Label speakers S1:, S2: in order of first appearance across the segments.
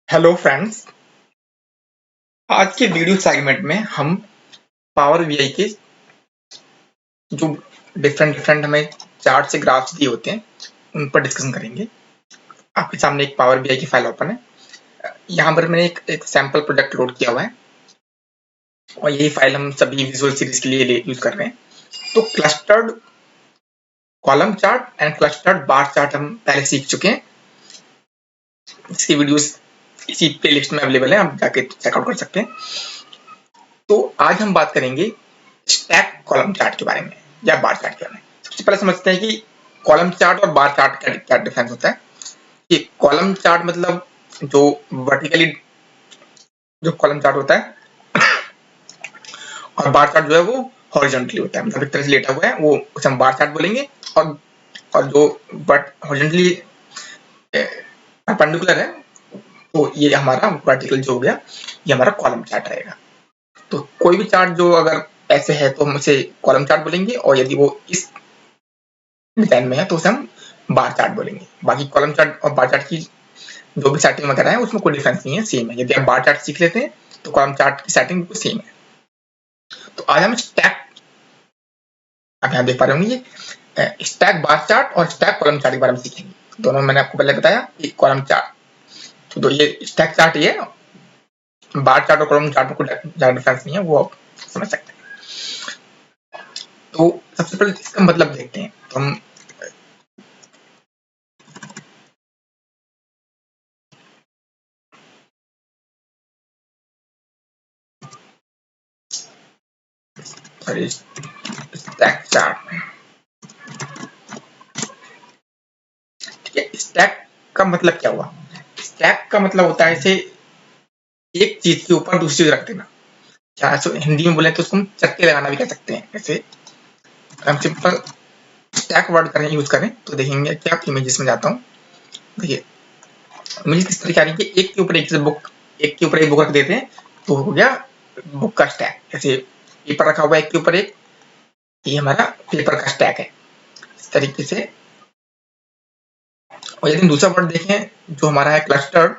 S1: Hello friends. आज के video segment में हम पावर बीआई के जो डिफरेंट डिफरेंट हमें चार्ट से ग्राफ्स दिए होते हैं उन पर डिस्कशन करेंगे। आपके सामने एक पावर बीआई की फाइल ओपन है। यहाँ पर मैंने एक सैम्पल प्रोजेक्ट लोड किया हुआ है और यही फाइल हम सभी विजुअल सीरीज के लिए यूज कर रहे हैं। तो clustered column chart and clustered bar chart हम पहले सीख चुके हैं। इसकी वीडियोस इसी प्लेलिस्ट में अवेलेबल है, आप जाके चेकआउट कर सकते हैं। तो आज हम बात करेंगे स्टैक कॉलम चार्ट के बारे में या बार चार्ट के बारे में। सबसे पहले समझते हैं कि कॉलम चार्ट और बार चार्ट का क्या डिफरेंस होता है। कि कॉलम चार्ट मतलब जो वर्टिकली जो कॉलम चार्ट होता है और बार चार्ट जो है वो हॉरिजॉन्टली होता है, मतलब एक तरह से लेटा हुआ है, वो उसे हम बार चार्ट बोलेंगे। और जो बट हॉरिजॉन्टली परपेंडिकुलर है तो ये हमारा वर्टिकल जो हो गया, ये हमारा कॉलम चार्ट रहेगा। तो कोई भी चार्ट जो अगर ऐसे है तो हम उसे कॉलम चार्ट बोलेंगे, और यदि वो इस डिजाइन में है तो उसे हम बार चार्ट बोलेंगे। बाकी कॉलम चार्ट और बार चार्ट की जो भी सेटिंग वगैरह है उसमें कोई डिफरेंस नहीं है, सेम है। यदि आप बार चार्ट सीख लेते हैं तो कॉलम चार्ट की सेटिंग बिल्कुल सेम है। तो आज हम स्टैक, आप यहाँ देख पा रहे होंगे, ये स्टैक बार चार्ट और स्टैक कॉलम चार्ट के बारे में सीखेंगे। दोनों मैंने आपको पहले बताया कि कॉलम चार्ट तो ये स्टैक चार्ट, ये बार चार्ट और कॉलम चार्ट में कोई ज्यादा डिफरेंस नहीं है, वो आप समझ सकते हैं। तो सबसे पहले इसका मतलब देखते हैं। तो हम स्टैक चार्ट, ठीक है। स्टैक का मतलब क्या हुआ? स्टैक का मतलब होता है इसे एक चीज के ऊपर दूसरी चीज रख देना। चाहे तो हिंदी में बोले तो उसको हम चक्के लगाना भी कह सकते हैं। जैसे हम सिंपल स्टैक वर्ड करें, यूज करें तो देखेंगे कि आप इमेजेस में जाता हूँ। देखिए इमेज किस तरह की आ रही है, एक के ऊपर एक बुक, एक के ऊपर एक बुक रख देते हैं तो हो गया बुक का स्टैक। जैसे पेपर रखा हुआ है एक के ऊपर एक, ये हमारा पेपर का स्टैक है इस तरीके से। और यदि दूसरा वर्ड देखें जो हमारा है क्लस्टर्ड,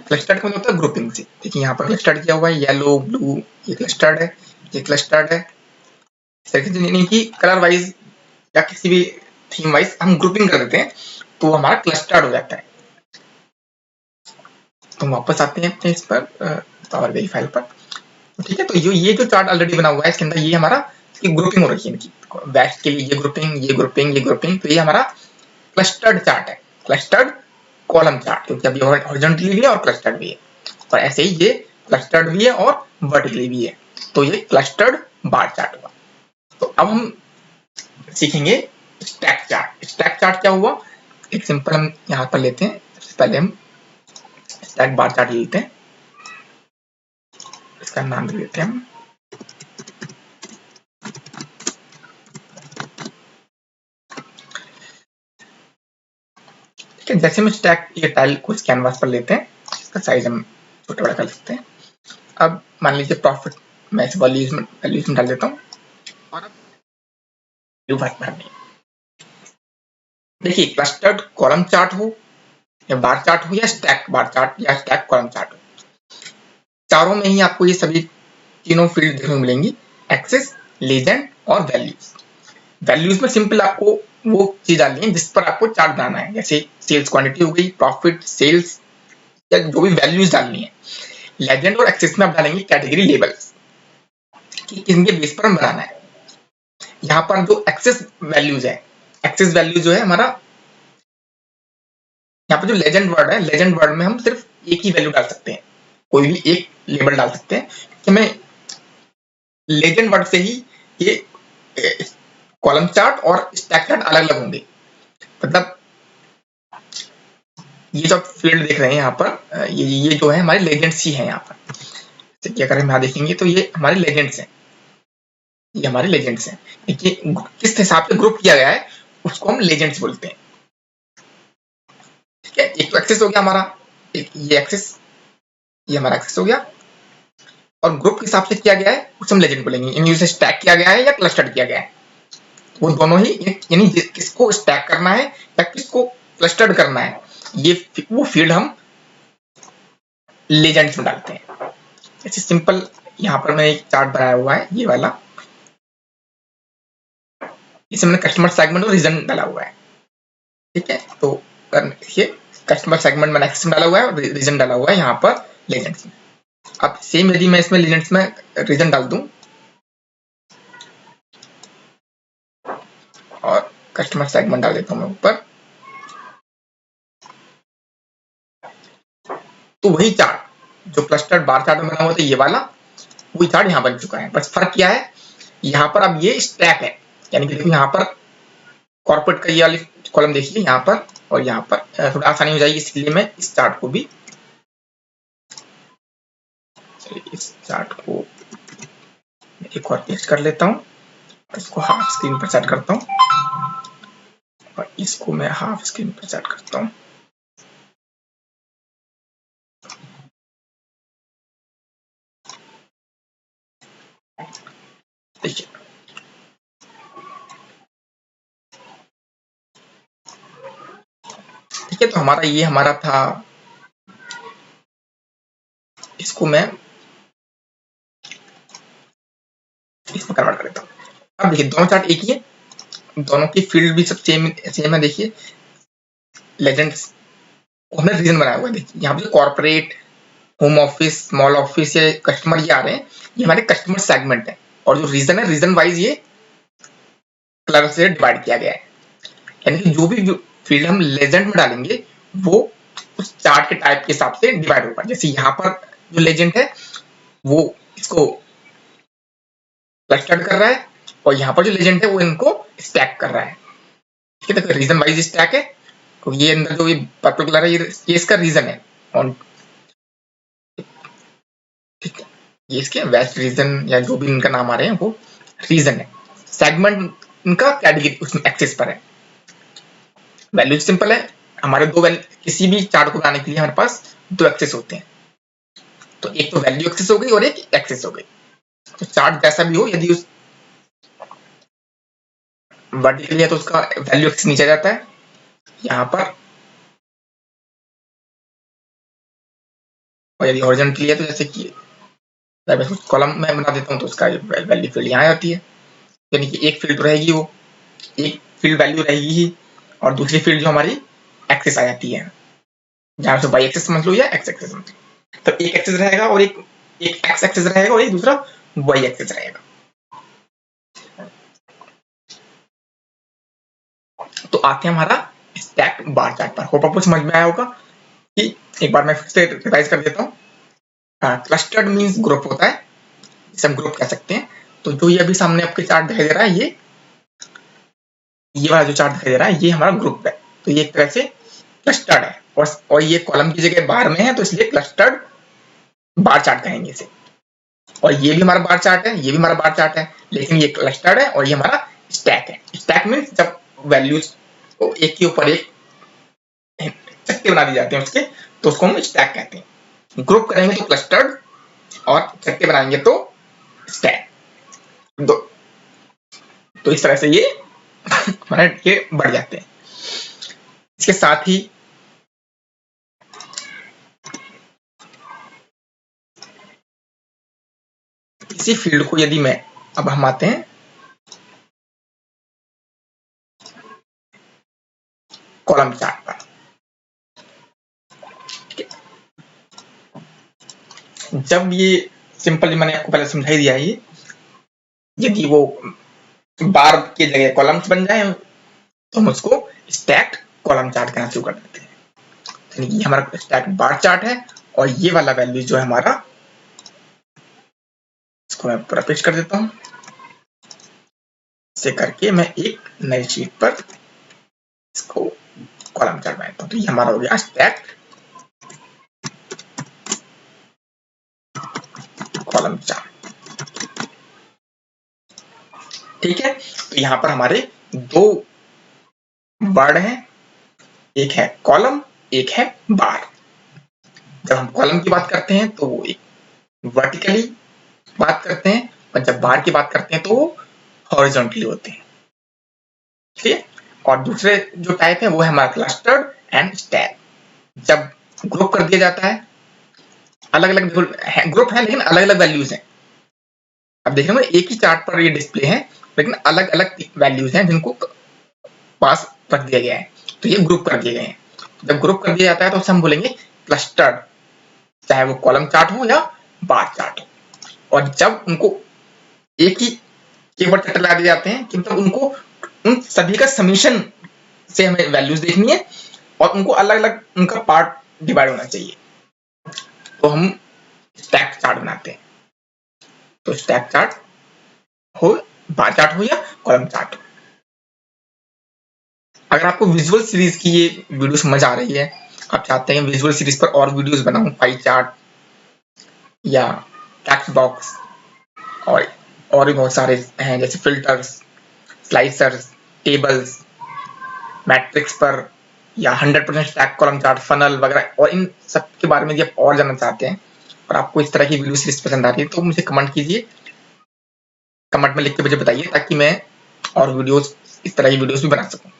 S1: क्लस्टर्ड का मतलब होता है ग्रुपिंग से। देखिए यहाँ पर क्लस्टर्ड किया हुआ है, येलो ब्लू, ये क्लस्टर्ड है, ये क्लस्टर्ड है। इस तरीके से यानी कि कलर वाइज या किसी भी थीम वाइज हम ग्रुपिंग कर देते हैं तो हमारा क्लस्टर्ड हो जाता है। तो हम वापस आते हैं अपने इस पर पावर बीआई फाइल पर, ठीक है। तो ये जो चार्ट ऑलरेडी बना हुआ है इसके अंदर ये हमारा ग्रुपिंग हो रखी है इनकी, बैच के लिए ये ग्रुपिंग, ये ग्रुपिंग, ये ग्रुपिंग। तो ये हमारा क्लस्टर्ड चार्ट है, क्लस्टर्ड कॉलम चार्ट, क्योंकि अभी हॉरिजॉन्टली भी है और क्लस्टर्ड भी है। और ऐसे ही ये क्लस्टर्ड भी है और वर्टिकली भी है, तो ये क्लस्टर्ड बार चार्ट हुआ। तो अब हम सीखेंगे स्टैक चार्ट। स्टैक चार्ट क्या हुआ? एक सिंपल हम यहाँ पर लेते हैं। सबसे पहले हम स्टैक बार चार्ट लेते हैं, इसका नाम दे देते हैं हम ठीक है। जैसे हम स्टैक ये टाइल को कैनवास पर लेते हैं, इसका साइज हम छोटा बड़ा कर सकते हैं। अब मान लीजिए प्रॉफिट मैं इस वैल्यूज में डाल देता हूँ और अब भरनी। देखिए क्लस्टर्ड कॉलम चार्ट हो या बार चार्ट हो या स्टैक बार चार्ट या स्टैक कॉलम चार्ट हो, चारों में ही आपको ये सभी तीनों फील्ड देखने को मिलेंगी, एक्सेस, लीजेंड और वैल्यूज। वैल्यूज में सिंपल आपको वो चीज डालनी है जिस पर आपको चार्ट बनाना है, जैसे सेल्स क्वांटिटी हो गई, प्रॉफिट, सेल्स, या जो भी वैल्यूज डालनी है। लेजेंड और एक्सेस में आप डालेंगे कैटेगरी लेबल्स कि किनके बेस पर हम बनाना है। यहाँ पर जो एक्सेस वैल्यूज है, एक्सेस वैल्यू जो है हमारा, यहाँ पर जो लेजेंड वर्ड है, लेजेंड वर्ड में हम सिर्फ एक ही वैल्यू डाल सकते हैं, कोई भी एक लेबल डाल सकते हैं कि मैं लेजेंड वर्ड से ही ये कॉलम चार्ट और स्टैक चार्ट अलग अलग होंगे। मतलब ये जो फील्ड देख रहे हैं यहाँ पर, ये जो है हमारे लेजेंड्स ही है। यहाँ पर क्या करें, यहाँ देखेंगे तो ये हमारे लेजेंड्स हैं, ये हमारे लेजेंड्स हैं। देखिए किस हिसाब से ग्रुप किया गया है उसको हम लेजेंड्स बोलते हैं, ठीक है। एक तो एक्सेस हो गया हमारा, एक ये एक्सेस, ये हमारा एक्सेस हो गया, और ग्रुप के हिसाब से किया गया है उसे हम लेजेंड बोलेंगे। इन यूज स्टैक किया गया है या क्लस्टर्ड किया गया है, वो दोनों ही यानी किसको स्टैक करना है या किसको क्लस्टर्ड करना है, ये वो फील्ड हम लेजेंड्स में डालते हैं। जैसे सिंपल यहाँ पर मैंने एक चार्ट बनाया हुआ है, ये वाला, इसमें मैंने कस्टमर सेगमेंट और रीजन डाला हुआ है। ठीक है, तो देखिए कस्टमर सेगमेंट मैंने एक्सेस में डाला हुआ है और रीजन डाला हुआ है यहाँ पर लेजेंड्स में। अब सेम यदि मैं इसमें लेजेंड्स में रीजन डाल दूं और कस्टमर सेगमेंट डाल देता हूं मैं ऊपर, तो वही चार्ट जो क्लस्टर्ड बार चार्ट में बना हुआ था ये वाला, वही चार्ट यहाँ बन चुका है। बस फर्क क्या है, यहाँ पर अब ये स्टैक है, यानी कि देखो यहाँ पर कॉर्पोरेट का ये वाली कॉलम देखिए यहाँ पर, और यहाँ पर थोड़ा आसानी हो जाएगी, इसलिए मैं इस चार्ट को भी, इस चार्ट को एक और पेस्ट कर लेता हूँ, इसको हाफ स्क्रीन पर सेट करता हूँ और इसको मैं हाफ स्क्रीन पर सेट करता हूँ। देखिए ठीक है, तो हमारा ये हमारा था, इसको मैं इसमें कन्वर्ट कर देता हूँ। अब देखिए दोनों चार्ट एक ही है, दोनों की फील्ड भी सब सेम सेम है। देखिए लेजेंड्स को हमने रीजन बनाया हुआ है, देखिए यहाँ पे corporate, home office, small office या कस्टमर ये आ रहे हैं, ये हमारे कस्टमर सेगमेंट है। और जो रीजन है, रीजन वाइज ये कलर से डिवाइड किया गया है, यानी कि जो भी फील्ड हम लेजेंड में डालेंगे वो उस चार्ट के टाइप के हिसाब से डिवाइड होगा। जैसे यहाँ पर जो लेजेंड है वो इसको क्लस्टर्ड कर रहा है, और यहाँ पर जो लेजेंड है वो इनको स्टैक कर रहा है। ठीक है, तो रीजन वाइज स्टैक है, तो ये अंदर जो ये पर्पल कलर है ये इसका रीजन है। और ठीक है, ये इसके वेस्ट रीजन या जो भी इनका नाम आ रहे हैं वो रीजन है। सेगमेंट इनका कैटेगरी उसमें एक्सेस पर है। वैल्यू सिंपल है, हमारे दो वैल्यू, किसी भी चार्ट को बनाने के लिए हमारे पास दो एक्सेस होते हैं, तो एक तो वैल्यू एक्सेस हो गई और एक एक्सेस हो गई। तो चार्ट जैसा भी हो, यदि उस वर्टिकली है तो उसका वैल्यू एक्सेस नीचे जाता है यहाँ पर, और यदि हॉरिजॉन्टली है तो जैसे कि कॉलम में बना देता हूँ तो उसका वैल्यू फील्ड यहाँ आती है। यानी कि एक फील्ड तो रहेगी, वो एक फील्ड वैल्यू रहेगी ही, और दूसरी फील्ड जो हमारी एक्सेस आ जाती है, जहाँ से वाई एक्सेस समझ लो या एक्स एक्सेस समझ लो। तो एक एक्सेस रहेगा और एक एक्स एक्सेस रहेगा और एक दूसरा वाई एक्सेस रहेगा। तो आते हैं हमारा स्टैक बार चार्ट पर। होप आपको समझ में आया होगा कि एक बार मैं फिर से रिवाइज कर देता हूँ। क्लस्टर्ड मींस ग्रुप होता है, इसे हम ग्रुप कह सकते हैं। तो जो ये अभी सामने आपके चार्ट दिखाई दे रहा है, ये वाला जो चार्ट दिखाई दे रहा है ये हमारा ग्रुप है। तो ये एक तरह से क्लस्टर्ड है, और ये कॉलम की जगह बार में है, तो इसलिए क्लस्टर्ड बार चार्ट कहेंगे इसे। और ये भी हमारा बार चार्ट है, ये भी हमारा बार चार्ट है, लेकिन ये क्लस्टर्ड है और ये हमारा स्टैक है। स्टैक मींस जब वैल्यूज को एक के ऊपर एक चक्के बना दिए जाते हैं उसके, तो उसको हम स्टैक कहते हैं। ग्रुप करेंगे तो क्लस्टर्ड, और चक्के बनाएंगे तो स्टैक। तो इस तरह से ये हमारे ये बढ़ जाते हैं। इसके साथ ही इसी फील्ड को यदि मैं, अब हम आते हैं कॉलम चार्ट पर। जब ये सिंपल, मैंने आपको पहले समझा ही दिया है, यदि वो बार की जगह कॉलम्स बन जाए तो हम उसको स्टैक्ड कॉलम चार्ट कहना शुरू कर देते हैं। यानी कि हमारा स्टैक बार चार्ट है, और ये वाला वैल्यू जो है हमारा, इसको मैं पूरा पेस्ट कर देता हूं, इसे करके मैं एक नई शीट पर इसको कॉलम चार्ट बनाता हूं। तो ये हमारा हो गया स्टैक कॉलम चार्ट। ठीक है, तो यहां पर हमारे दो वर्ड हैं, एक है कॉलम, एक है बार। जब हम कॉलम की बात करते हैं तो वो एक वर्टिकली बात करते हैं, और जब बार की बात करते हैं तो वो हॉरिजॉन्टली होते हैं। ठीक है, और दूसरे जो टाइप है वो है हमारा क्लस्टर्ड, एंड स्टैक। जब ग्रुप कर दिया जाता है, अलग अलग ग्रुप है लेकिन अलग अलग वैल्यूज हैं। अब देख रहे हो एक ही चार्ट पर ये डिस्प्ले है लेकिन अलग अलग वैल्यूज हैं जिनको पास रख दिया गया है, तो ये ग्रुप कर दिए गए हैं। जब ग्रुप कर दिया जाता है तो उसे हम बोलेंगे क्लस्टर्ड, चाहे वो कॉलम चार्ट हो या बार चार्ट हो। और जब उनको एक ही कीवर्ड तक ला दिए जाते हैं कि मतलब उनको उन सभी का समीशन से हमें वैल्यूज देखनी है और उनको अलग अलग उनका पार्ट डिवाइड होना चाहिए, तो हम स्टैक चार्ट बनाते हैं। तो स्टैक चार्ट हो, बार चार्ट हो या कॉलम चार्ट हो। अगर आपको विजुअल सीरीज की ये वीडियो समझ आ रही है, आप चाहते हैं विजुअल सीरीज पर और वीडियोस बनाऊं, पाई चार्ट या टेक्स्ट बॉक्स और भी बहुत सारे हैं जैसे फिल्टर्स, स्लाइसर्स, टेबल्स, मैट्रिक्स पर या 100% स्टैक कॉलम चार्ट, फनल वगैरह, और इन सब के बारे में यदि आप और जानना चाहते हैं और आपको इस तरह की वीडियो सीरीज पसंद आ रही है तो मुझे कमेंट कीजिए, कमेंट में लिख के मुझे बताइए ताकि मैं और वीडियोस, इस तरह की वीडियोस भी बना सकूं।